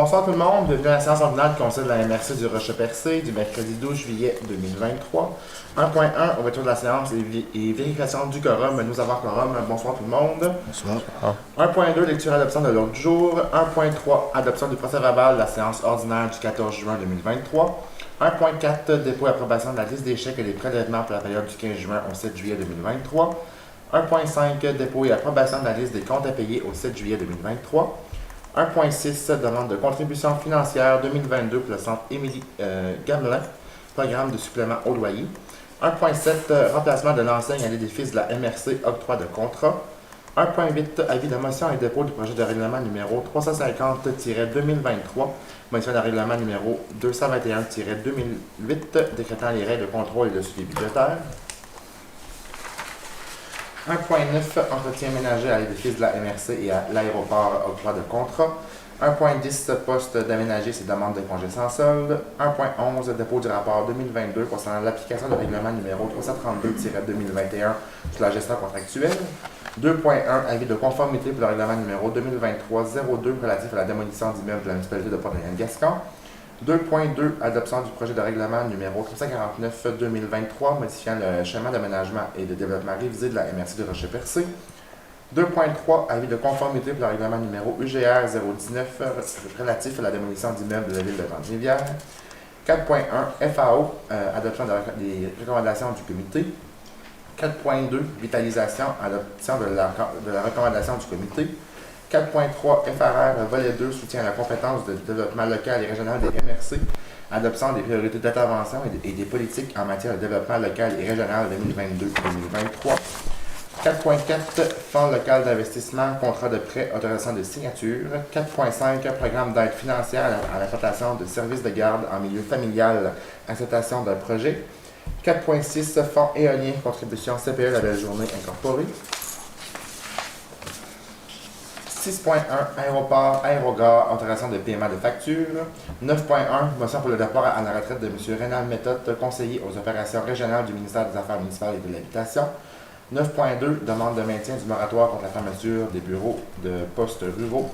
Bonsoir tout le monde, bienvenue à la séance ordinaire du Conseil de la MRC du Rocher-Percé du mercredi 12 juillet 2023. 1.1, ouverture de la séance et vérification du quorum. Nous avons quorum. Bonsoir tout le monde. Bonsoir. 1.2, lecture et adoption de l'ordre du jour. 1.3, adoption du procès-verbal de la séance ordinaire du 14 juin 2023. 1.4, dépôt et approbation de la liste des chèques et des prélèvements pour la période du 15 juin au 7 juillet 2023. 1.5, dépôt et approbation de la liste des comptes à payer au 7 juillet 2023. 1.6, demande de contribution financière 2022 pour le centre Émilie Gamelin, programme de supplément au loyer. 1.7, remplacement de l'enseigne à l'édifice de la MRC, octroi de contrat. 1.8, avis de motion et dépôt du projet de règlement numéro 350-2023, motion de règlement numéro 221-2008, décrétant les règles de contrôle et de suivi budgétaire. 1.9, entretien ménager à l'édifice de la MRC et à l'aéroport, octroi de contrat. 1.10, poste d'aménager ses demandes de congés sans solde. 1.11, dépôt du rapport 2022 concernant l'application du règlement numéro 332-2021 sur la gestion contractuelle. 2.1, avis de conformité pour le règlement numéro 2023-02 relatif à la démolition d'immeubles de la municipalité de Port-Neuf-Gascon. 2.2, adoption du projet de règlement numéro 349-2023 modifiant le schéma d'aménagement et de développement révisé de la MRC de Rocher-Percé. 2.3, avis de conformité pour le règlement numéro UGR 019 relatif à la démolition d'immeubles de la ville de Grande-Rivière. 4.1, FAO, adoption des recommandations du comité. 4.2, vitalisation, adoption de la recommandation du comité. 4.3, FRR, volet 2, soutien à la compétence de développement local et régional des MRC, adoption des priorités d'intervention et des politiques en matière de développement local et régional 2022-2023. 4.4, fonds local d'investissement, contrat de prêt, autorisation de signature. 4.5, programme d'aide financière à l'implantation de services de garde en milieu familial, acceptation d'un projet. 4.6, fonds éolien, contribution CPE La Belle Journée incorporée. 6.1, aéroport, aérogare, autorisation de paiement de factures. 9.1, motion pour le départ à la retraite de M. Rénal Méthode, conseiller aux opérations régionales du ministère des Affaires municipales et de l'Habitation. 9.2, demande de maintien du moratoire contre la fermeture des bureaux de postes ruraux,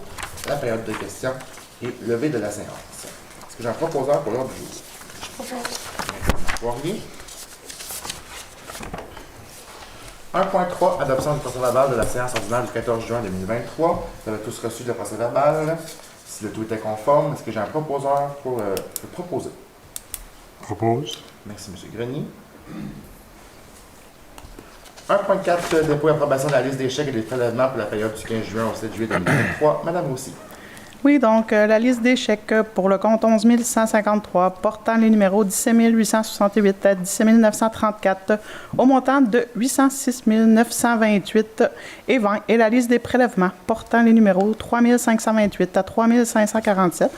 la période de questions et levée de la séance. Est-ce que j'ai un proposeur pour l'ordre du jour? Je propose. Poirier. 1.3, adoption du procès-verbal de la séance ordinaire du 14 juin 2023. Vous avez tous reçu le procès-verbal. Si le tout était conforme, est-ce que j'ai un proposeur pour le proposer? Propose. Merci, M. Grenier. 1.4, dépôt et approbation de la liste des chèques et des prélèvements pour la période du 15 juin au 7 juillet 2023. Madame Roussy. Oui, donc la liste des chèques pour le compte 11 153 portant les numéros 17 868 à 17 934 au montant de 806 928 et 20 et la liste des prélèvements portant les numéros 3 528 à 3 547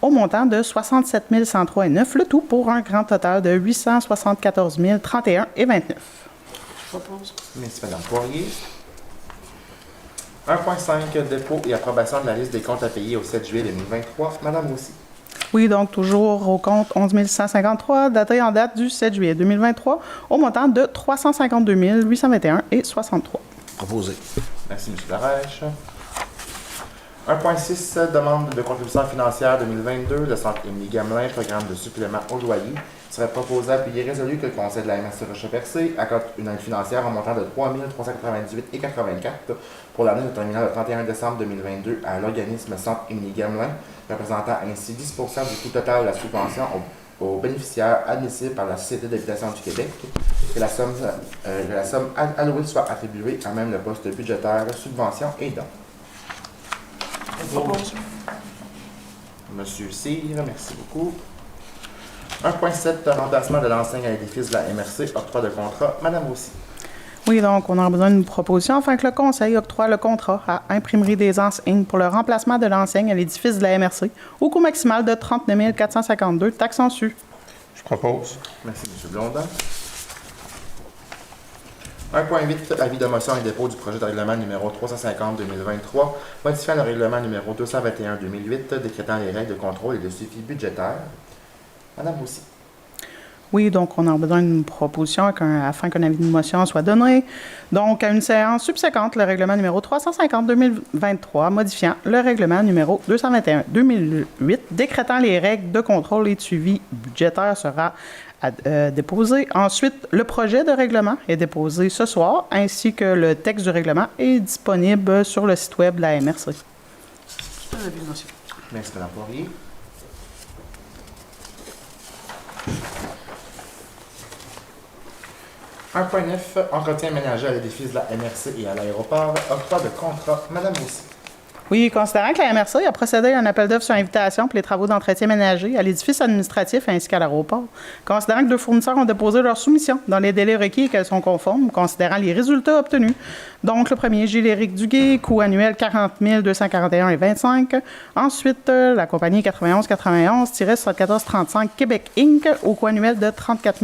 au montant de 67 103 et 9, le tout pour un grand total de 874 031 et 29. Je propose. Merci, Mme Poirier. 1.5, dépôt et approbation de la liste des comptes à payer au 7 juillet 2023. Madame Roussy. Oui, donc toujours au compte 11 153, daté en date du 7 juillet 2023, au montant de 352 821 et 63. Proposé. Merci, M. Larèche. 1.6, demande de contribution financière 2022, le centre Émilie Gamelin, programme de supplément au loyer. Il serait proposé, appuyé, résolu que le Conseil de la MRC Rocher-Percé accorde une aide financière en montant de 3 398,84 pour l'année de terminant le 31 décembre 2022 à l'organisme Centre Émilie Gamelin, représentant ainsi 10 du coût total de la subvention aux bénéficiaires admissibles par la Société d'habitation du Québec. Que la somme allouée soit attribuée à même le poste budgétaire subvention et dons. Propose. Monsieur Cyr, merci beaucoup. 1.7, remplacement de l'enseigne à l'édifice de la MRC, octroi de contrat. Madame Roussy. Oui, donc on aura besoin d'une proposition afin que le Conseil octroie le contrat à Imprimerie des enseignes pour le remplacement de l'enseigne à l'édifice de la MRC au coût maximal de 39 452, taxes en su. Je propose. Merci, M. Blondin. 1.8, avis de motion et dépôt du projet de règlement numéro 350-2023, modifiant le règlement numéro 221-2008, décrétant les règles de contrôle et de suivi budgétaire. Madame Roussy. Oui, donc on a besoin d'une proposition afin qu'un avis de motion soit donné. Donc, à une séance subséquente, le règlement numéro 350-2023, modifiant le règlement numéro 221-2008, décrétant les règles de contrôle et de suivi budgétaire sera déposé. Ensuite, le projet de règlement est déposé ce soir, ainsi que le texte du règlement est disponible sur le site web de la MRC. C'est un avis de motion. Merci, Mme Poirier. Un point 9, entretien ménager à l'édifice de la MRC et à l'aéroport, octroi de contrat. Madame Roussy. Oui, considérant que la MRC a procédé à un appel d'offres sur invitation pour les travaux d'entretien ménager à l'édifice administratif ainsi qu'à l'aéroport, considérant que 2 fournisseurs ont déposé leur soumission dans les délais requis et qu'elles sont conformes, considérant les résultats obtenus. Donc, le premier, Gilles-Éric Duguay, coût annuel 40 241,25. Ensuite, la compagnie 9191-7435 Québec Inc. au coût annuel de 34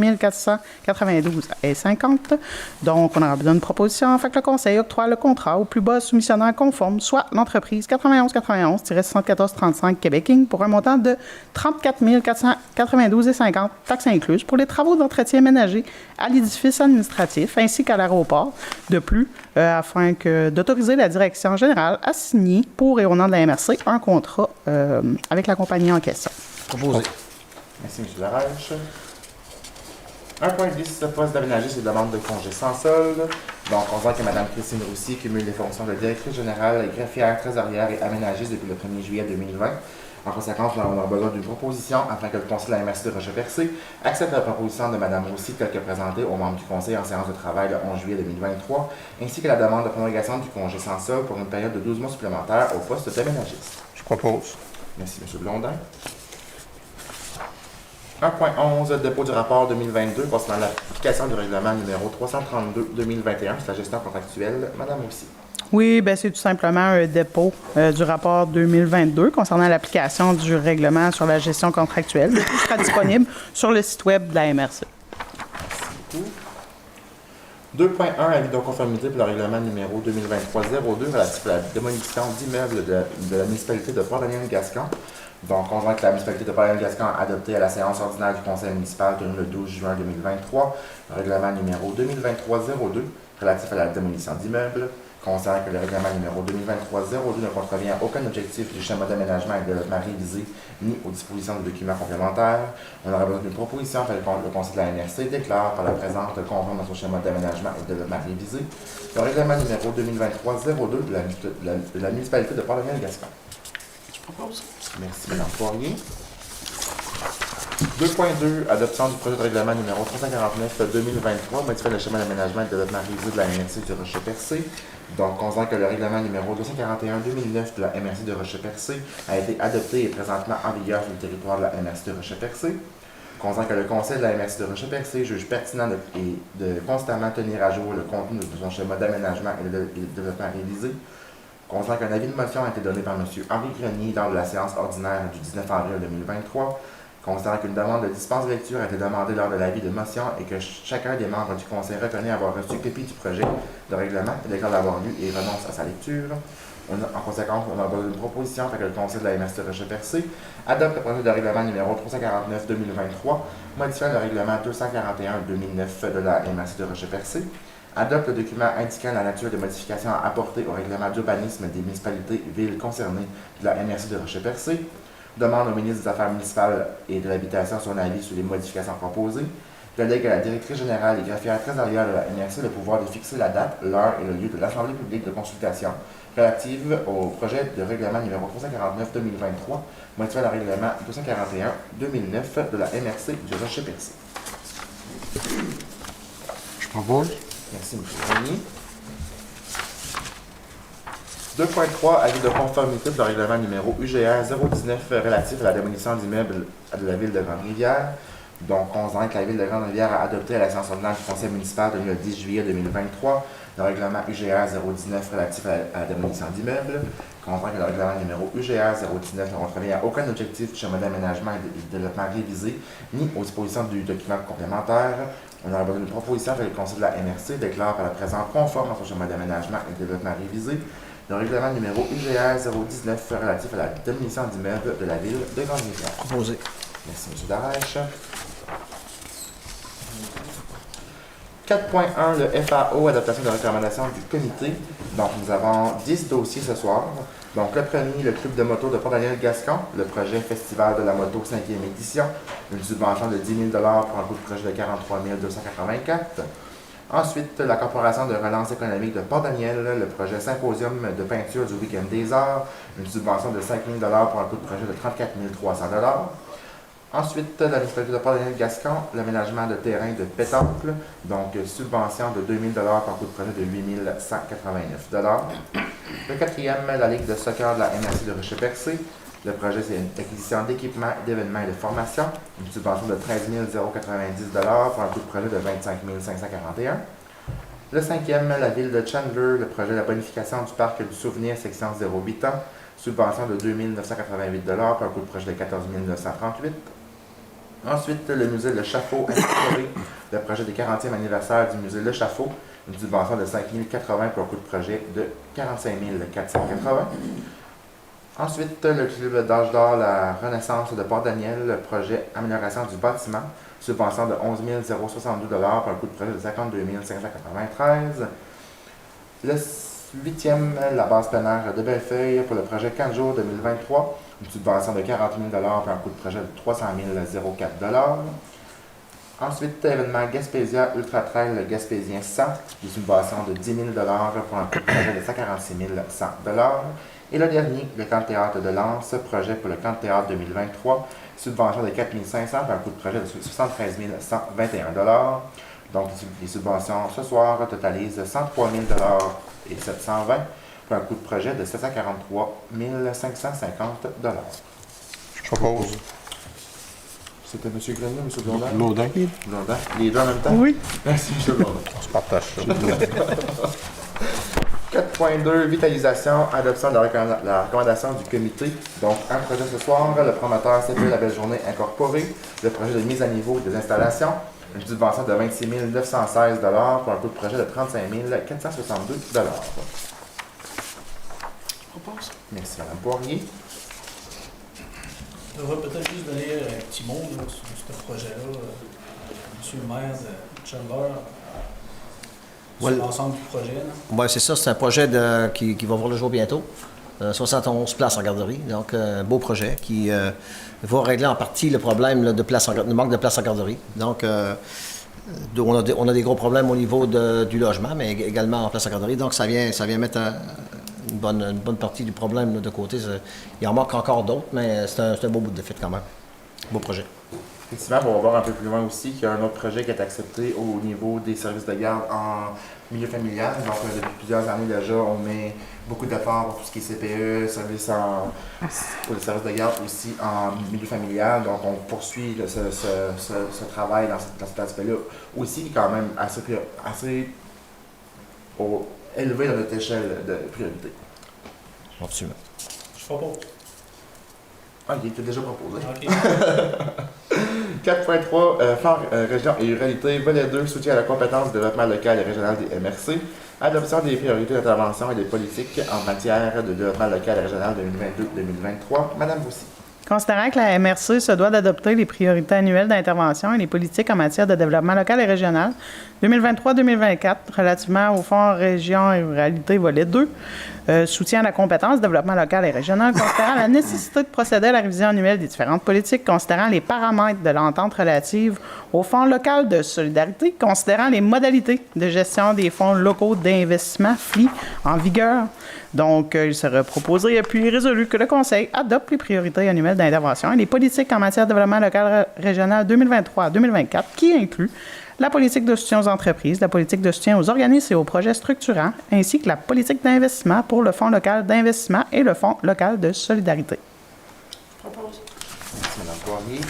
492,50. Donc, on aura besoin d'une proposition. Fait que le conseil octroie le contrat au plus bas soumissionnaire conforme, soit l'entreprise 9191-7435 Québec Inc. pour un montant de 34 492,50, taxes incluses, pour les travaux d'entretien ménager à l'édifice administratif ainsi qu'à l'aéroport. De plus, afin d'autoriser la direction générale à signer pour et au nom de la MRC un contrat avec la compagnie en question. Proposé. Merci, M. Laroche. 1.10, poste d'aménager ses demandes de congés sans solde. Donc, on voit que Mme Christine Roussy cumule les fonctions de directrice générale, greffière, trésorière et aménagiste depuis le 1er juillet 2020. En conséquence, nous avons besoin d'une proposition afin que le Conseil de la MRC de Rocher-Percé accepte la proposition de Mme Roussy telle que présentée aux membres du Conseil en séance de travail le 11 juillet 2023, ainsi que la demande de prolongation du congé sans solde pour une période de 12 mois supplémentaires au poste d'aménagiste. Je propose. Merci, M. Blondin. 1.11, dépôt du rapport 2022 concernant l'application du règlement numéro 332-2021, c'est la gestion contractuelle. Mme Roussy. Oui, bien, c'est tout simplement un dépôt du rapport 2022 concernant l'application du règlement sur la gestion contractuelle. Le tout sera disponible sur le site web de la MRC. Merci beaucoup. 2.1, avis de conformité pour le règlement numéro 2023-02 relatif à la démolition d'immeubles de la municipalité de Port-Daniel-Gascon. Donc, on voit que la municipalité de Port-Daniel-Gascon a adopté à la séance ordinaire du conseil municipal tenue le 12 juin 2023 le règlement numéro 2023-02 relatif à la démolition d'immeubles. Considérant que le règlement numéro 2023-02 ne contrevient à aucun objectif du schéma d'aménagement et de développement révisé ni aux dispositions de documents complémentaires, on aura besoin d'une proposition afin que le Conseil de la MRC déclare par la présente conforme à son schéma d'aménagement et de développement révisé le règlement numéro 2023-02 de la municipalité de Port-Daniel-Gascon. Je propose. Merci, Mme Poirier. 2.2, adoption du projet de règlement numéro 349-2023, modifiant le schéma d'aménagement et de développement révisé de la MRC du Rocher-Percé. Donc, considérant que le règlement numéro 241-2009 de la MRC de Rocher-Percé a été adopté et est présentement en vigueur sur le territoire de la MRC de Rocher-Percé. Considérant que le Conseil de la MRC de Rocher-Percé juge pertinent de constamment tenir à jour le contenu de son schéma d'aménagement et de développement révisé. Considérant qu'un avis de motion a été donné par M. Henri Grenier lors de la séance ordinaire du 19 avril 2023, considérant qu'une demande de dispense de lecture a été demandée lors de l'avis de motion et que chacun des membres du Conseil reconnaît avoir reçu copie du projet de règlement et déclare l'avoir lu et renonce à sa lecture. En conséquence, on a besoin d'une proposition afin que le Conseil de la MRC de Rocher-Percé adopte le projet de règlement numéro 349-2023, modifiant le règlement 241-2009 de la MRC de Rocher-Percé, adopte le document indiquant la nature des modifications à apporter au règlement d'urbanisme des municipalités villes concernées de la MRC de Rocher-Percé, demande au ministre des Affaires municipales et de l'Habitation son avis sur les modifications proposées, délègue à la directrice générale et greffière trésorière de la MRC le pouvoir de fixer la date, l'heure et le lieu de l'Assemblée publique de consultation relative au projet de règlement numéro 349-2023, modifiant le règlement 241-2009 de la MRC du Rocher-Percé. Je propose. Merci, M. Grenier. 2.3, avis de conformité pour le règlement numéro UGR 019 relatif à la démolition d'immeubles de la ville de Grande-Rivière. Donc, on sent que la ville de Grande-Rivière a adopté à la séance ordinaire du conseil municipal le 10 juillet 2023 le règlement UGR 019 relatif à la démolition d'immeubles. On sent que le règlement numéro UGR 019 ne contrevient à aucun objectif du schéma d'aménagement et de développement révisé, ni aux dispositions du document complémentaire. On aura besoin d'une proposition que le conseil de la MRC déclare par la présente conforme à son schéma d'aménagement et de développement révisé le règlement numéro UGR 019 relatif à la démolition d'immeubles de la ville de Grande-Rivière. Proposé. Merci, M. Darèche. 4.1, le FAO, adaptation de recommandations du comité. Donc, nous avons 10 dossiers ce soir. Donc, le premier, le club de moto de Port-Daniel-Gascon, le projet Festival de la moto 5e édition, une subvention de 10 000 pour un coût de projet de 43 284. Ensuite, la Corporation de relance économique de Port-Daniel, le projet Symposium de peinture du Week-end des Arts, une subvention de 5 000 pour un coût de projet de 34 300 Ensuite, la municipalité de Port-Daniel-Gascon, l'aménagement de terrain de pétanque, donc subvention de 2 000 pour un coût de projet de 8 189 Le quatrième, la Ligue de soccer de la MRC de Rocher-Percé. Le projet, c'est une acquisition d'équipements, d'événements et de formation, une subvention de 13 090 pour un coût de projet de 25 541 Le cinquième, la ville de Chandler, le projet de la bonification du parc du souvenir, section 08 ans, subvention de 2 988 pour un coût de projet de 14 938 Ensuite, le musée Le Chafaud incorporé, le projet des 40e anniversaire du musée Le Chafaud, une subvention de 5 080 pour un coût de projet de 45 480 Ensuite, le club d'âge d'or, la Renaissance de Port-Daniel, le projet amélioration du bâtiment, subvention de 11 062 pour un coût de projet de 52 593 Le huitième, la base plein air de Bellefeuille pour le projet 15 jours 2023, une subvention de 40 000 pour un coût de projet de 300 004 Ensuite, événement Gaspésia Ultra Trail Gaspésien 100, une subvention de 10 000 pour un coût de projet de 146 100 Et le dernier, le camp de théâtre de Lens, projet pour le camp de théâtre 2023, subvention de 4 500 pour un coût de projet de 73 121 Donc, les subventions ce soir totalisent 103 000 et 720 pour un coût de projet de 743 550 Je propose. C'était M. Grenier, M. Blondin? Blondin. Blondin. Les deux en même temps? Oui. Merci, M. Blondin. On se partage ça. 4.2, vitalisation, adoption de la recommandation du comité. Donc, un projet ce soir, le promoteur s'appelle La Belle Journée Incorporée, le projet de mise à niveau des installations, une subvention de 26 916 pour un coût de projet de 35 462 Je propose. Merci, Mme Poirier. On va peut-être juste donner un petit mot là, sur ce projet-là. Monsieur le maire de Chandler, sur l'ensemble du projet. Oui, c'est ça. C'est un projet qui va voir le jour bientôt. 71 places en garderie. Donc, un beau projet qui va régler en partie le problème là, de manque de place en garderie. Donc, on a des gros problèmes au niveau du logement, mais également en place en garderie. Donc, ça vient mettre une bonne partie du problème là, de côté. Il en manque encore d'autres, mais c'est un beau bout de défaite quand même. Beau projet. Effectivement, on va voir un peu plus loin aussi qu'il y a un autre projet qui est accepté au niveau des services de garde en milieu familial. Donc, depuis plusieurs années déjà, on met beaucoup d'efforts pour tout ce qui est CPE, pour les services de garde aussi en milieu familial. Donc, on poursuit ce travail dans cet aspect-là aussi, quand même assez élevé dans notre échelle de priorité. Absolument. Je propose. Ah, il était déjà proposé. OK. 4.3, Phare Région et Ruralité, volet 2, soutien à la compétence de développement local et régional des MRC, adoption des priorités d'intervention et des politiques en matière de développement local et régional 2022-2023. Madame Roussy. Considérant que la MRC se doit d'adopter les priorités annuelles d'intervention et les politiques en matière de développement local et régional 2023-2024 relativement au Fonds Région et Ruralité, volet 2, soutien à la compétence, développement local et régional, considérant la nécessité de procéder à la révision annuelle des différentes politiques, considérant les paramètres de l'entente relative au Fonds local de solidarité, considérant les modalités de gestion des fonds locaux d'investissement FLI en vigueur. Donc, il serait proposé et puis résolu que le Conseil adopte les priorités annuelles d'intervention et les politiques en matière de développement local régional 2023-2024, qui incluent la politique de soutien aux entreprises, la politique de soutien aux organismes et aux projets structurants, ainsi que la politique d'investissement pour le Fonds local d'investissement et le Fonds local de solidarité. Je propose. Merci, Mme Poirier.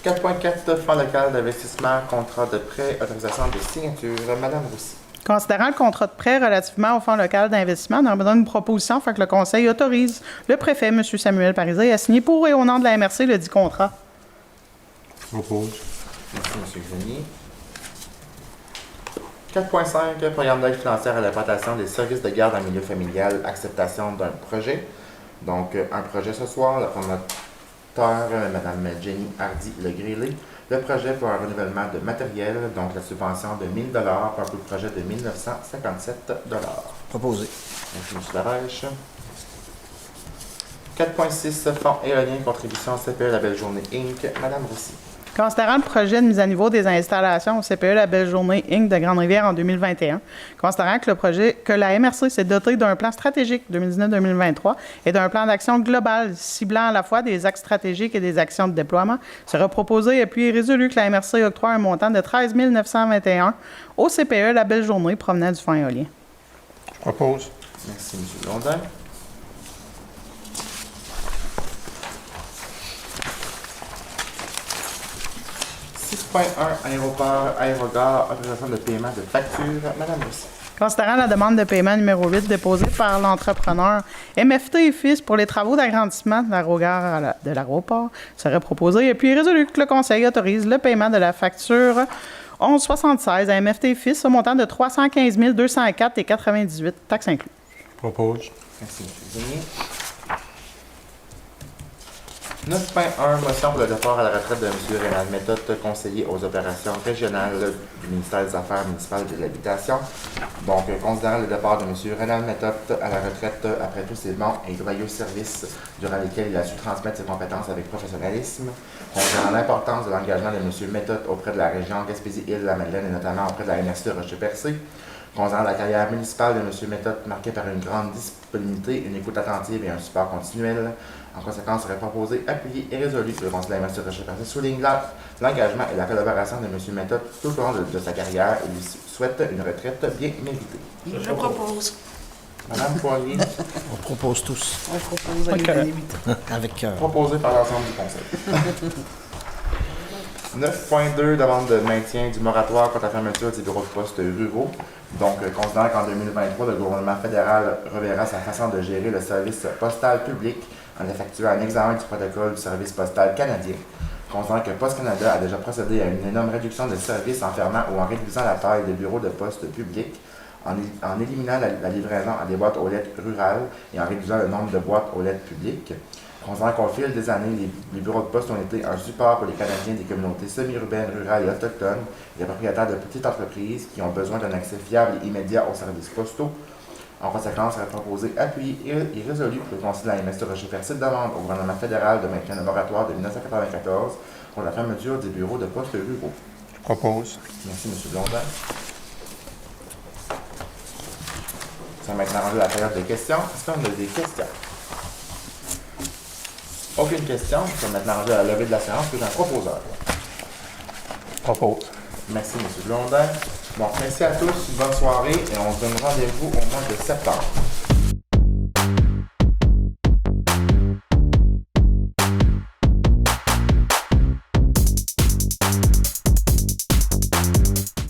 4.4, Fonds local d'investissement, contrat de prêt, autorisation de signature. Madame Roussy. Considérant le contrat de prêt relativement au Fonds local d'investissement, on donne une proposition afin que le Conseil autorise le préfet, M. Samuel Parisé, à signer pour et au nom de la MRC le dit contrat. Je propose. Merci, M. Grenier. 4.5, programme d'aide financière à l'implantation des services de garde en milieu familial, acceptation d'un projet. Donc, un projet ce soir, le promoteur, Mme Jenny Hardy-Legrélé, le projet pour un renouvellement de matériel, donc la subvention de 1 000 pour un coût de projet de 1 957 Proposé. Merci, M. Labrèche. 4.6 Fonds éolien, contribution CPE La Belle Journée Inc. Madame Roussy. Considérant le projet de mise à niveau des installations au CPE La Belle Journée Inc. de Grande-Rivière en 2021, considérant que la MRC s'est dotée d'un plan stratégique 2019-2023 et d'un plan d'action global ciblant à la fois des axes stratégiques et des actions de déploiement, sera proposé et puis résolu que la MRC octroie un montant de 13 921 au CPE La Belle Journée provenant du fonds éolien. Je propose. Merci, M. Blondin. Aéroport, aérogare, autorisation de paiement de facture. Madame Roussy. Considérant la demande de paiement numéro 8 déposée par l'entrepreneur MFT et Fils pour les travaux d'agrandissement de l'aérogare de l'aéroport, serait proposé et puis résolu que le Conseil autorise le paiement de la facture 1176 à MFT et Fils au montant de 315 204,98 taxes inclus. Propose. Merci, M. Zénier. 9.1 Motion pour le départ à la retraite de M. Rénal Méthode, conseiller aux opérations régionales du ministère des Affaires municipales et de l'Habitation. Donc, considérant le départ de M. Rénal Méthode à la retraite après tous ses bons et loyaux services durant lesquels il a su transmettre ses compétences avec professionnalisme, considérant l'importance de l'engagement de M. Méthode auprès de la région Gaspésie-Île-de-la-Madeleine et notamment auprès de la MRC de Rocher-Percé, concernant la carrière municipale de M. Méthode marquée par une grande disponibilité, une écoute attentive et un support continuel. En conséquence, serait proposé, appuyé et résolu que le Conseil de la MRC de Rocher-Percé souligne l'engagement et la collaboration de M. Méthode tout au long de sa carrière et lui souhaite une retraite bien méritée. Je propose. Madame Poirier, On propose tous. On propose à Ok. l'unanimité. Avec cœur. proposé par l'ensemble du Conseil. 9.2 Demande de maintien du moratoire contre la fermeture des bureaux de poste ruraux. Donc, considérant qu'en 2023, le gouvernement fédéral reverra sa façon de gérer le service postal public en effectuant un examen du protocole du service postal canadien. Considérant que Post Canada a déjà procédé à une énorme réduction de services en fermant ou en réduisant la taille des bureaux de poste publics, en éliminant la livraison à des boîtes aux lettres rurales et en réduisant le nombre de boîtes aux lettres publiques. Considérant qu'au fil des années, les bureaux de poste ont été un support pour les Canadiens des communautés semi-urbaines, rurales et autochtones, et les propriétaires de petites entreprises qui ont besoin d'un accès fiable et immédiat aux services postaux. En conséquence, il est proposé, appuyé et résolu que le Conseil de la MRC de Rocher-Percé demande au gouvernement fédéral de maintenir le moratoire de 1994 pour la fermeture des bureaux de poste ruraux. Je propose. Merci, M. Blondin. C'est maintenant rendu la période des questions. Est-ce qu'on a des questions? Aucune question. C'est maintenant rendu à la levée de la séance. Que j'ai un proposeur. Je propose. Merci, M. Blondin. Donc, merci à tous. Une bonne soirée et on se donne rendez-vous au mois de septembre.